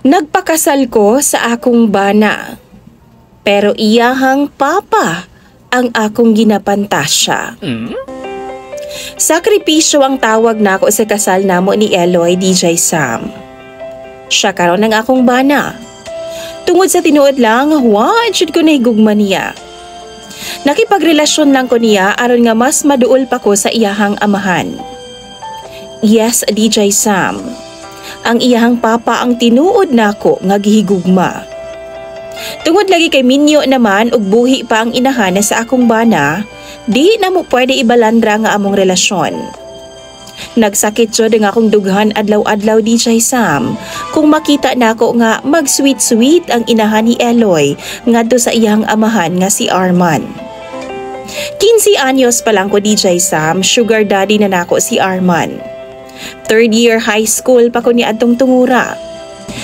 Nagpakasal ko sa akong bana, pero iyahang papa ang akong ginapantasya. Sakripisyo ang tawag nako sa kasal namo ni Eloy DJ Sam. Siya karon ang akong bana. Tungod sa tinuod lang, jud ko nahigugma niya. Nakipagrelasyon lang ko niya aron nga mas maduol pa ko sa iyahang amahan. Yes, DJ Sam. Ang iyahang papa ang tinuod nako nga gihigugma. Tungod lagi kay minyo naman ug buhi pa ang inahan sa akong bana, di na mo pwede ibalandra nga among relasyon. Nagsakit jud ang akong dughan adlaw-adlaw DJ Sam kung makita nako nga mag-sweet-sweet ang inahan ni Eloy ngadto sa iyang amahan nga si Arman. 15 anyos pa lang ko DJ Sam, sugar daddy na nako si Arman. 3rd year high school pa ko ni adtong tungura.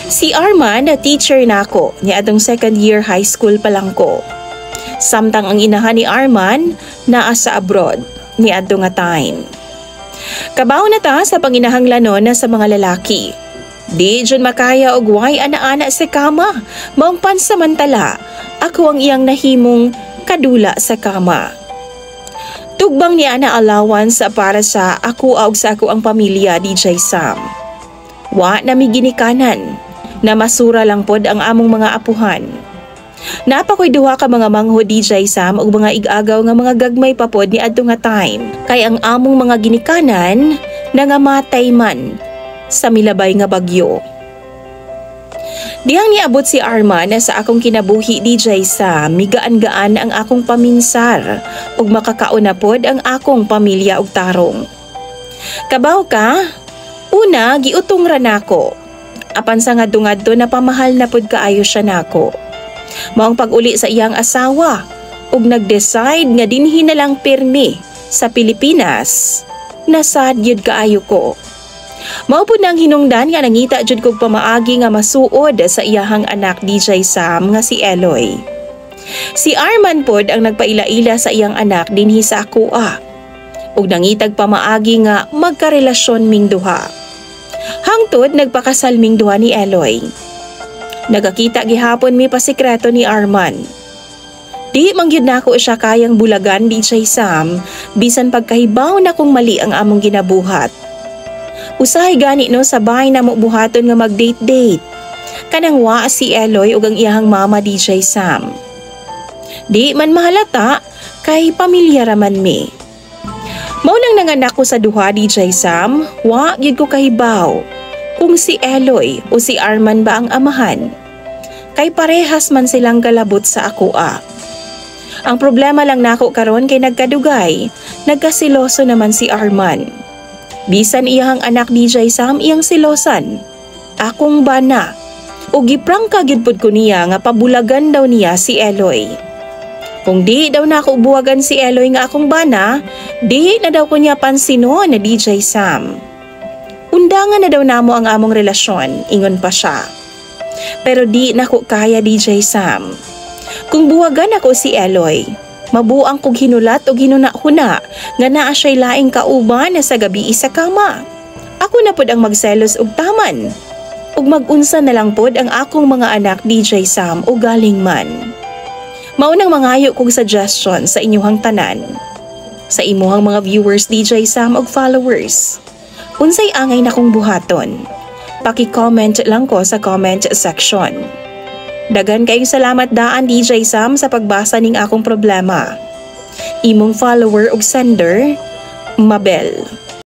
Si Arman na teacher nako ni adtong 2nd year high school pa lang ko. Samtang ang inahan ni Arman naa sa abroad ni adto nga time. Kabaw na ta sa panginahanglanon na sa mga lalaki. Di dyan makaya og way ana-ana sa kama, maong pansamantala ako ang iyang nahimong kadula sa kama. Tugbang niya na allowance para sa ako ug sa ako ang pamilya DJ Sam. Wa na mi ginikanan, na masura lang pod ang among mga apuhan. Napakoy duha ka mga mangho DJ Sam ug mga igagaw nga mga gagmay pa pod ni adto nga time. Kay ang among mga ginikanan nangamatay man sa milabay nga bagyo. Dihang niabot si Arman na sa akong kinabuhi DJ Sam, migaan-gaan ang akong paminsar ug makakauna pod ang akong pamilya ug tarong. Kabaw ka? Una, giutong ra nako. Apan sa ngadto-ngadto na pamahal na pod kaayo siya nako. Maong pag-uli sa iyang asawa ug nag-decide nga dinhi na lang pirmi sa Pilipinas, nasad yun kaayo ko. Mao pud nang hinungdan nga nangita jud kog pamaagi nga masuod sa iyahang anak DJ Sam nga si Eloy. Si Arman pod ang nagpaila-ila sa iyang anak dinhi sa akoa. Ug nangitag pamaagi nga magkarelasyon ming duha. Hangtod nagpakasal ming duha ni Eloy. Nagakita gihapon mi pasikreto ni Arman. Di man gyud nako siya kayang bulagan DJ Sam bisan pagkahibaw na kung mali ang among ginabuhat. Usahay gani no sa bahay na mo buhaton nga mag-date-date. Kanang wa si Eloy ug ang iyahang mama DJ Sam. Di man mahalata kay pamilya raman mi. Mao nang nanganak ko sa duha DJ Sam, wa gyud ko kahibaw kung si Eloy o si Arman ba ang amahan. Kay parehas man silang galabot sa akoa. Ang problema lang nako karon kay nagkadugay, nagkasiloso naman si Arman. Bisan iyang anak DJ Sam iyang silosan. Akong bana. O giprangka gyud pud ko niya nga pabulagan daw niya si Eloy. Kung di daw nako buwagan si Eloy nga akong bana, di na daw ko niya pansino na DJ Sam. Undangan na daw namo ang among relasyon, ingon pa siya. Pero di nako kaya DJ Sam. Kung buwagan ako si Eloy, mabuang kog hinulat o hinuna-huna nga naa siya'y laing kauban na sa gabi sa kama. Ako na pod ang magselos og taman. Ug mag-unsa na lang pod ang akong mga anak DJ Sam o galing man. Maunang mangayo kog suggestion sa inyuhang tanan. Sa imuhang mga viewers DJ Sam og followers. Unsay angay na kong buhaton? Paki-comment lang ko sa comment section. Dagan kayong salamat daan DJ Sam sa pagbasa ning akong problema. Imong follower ug sender, Mabel.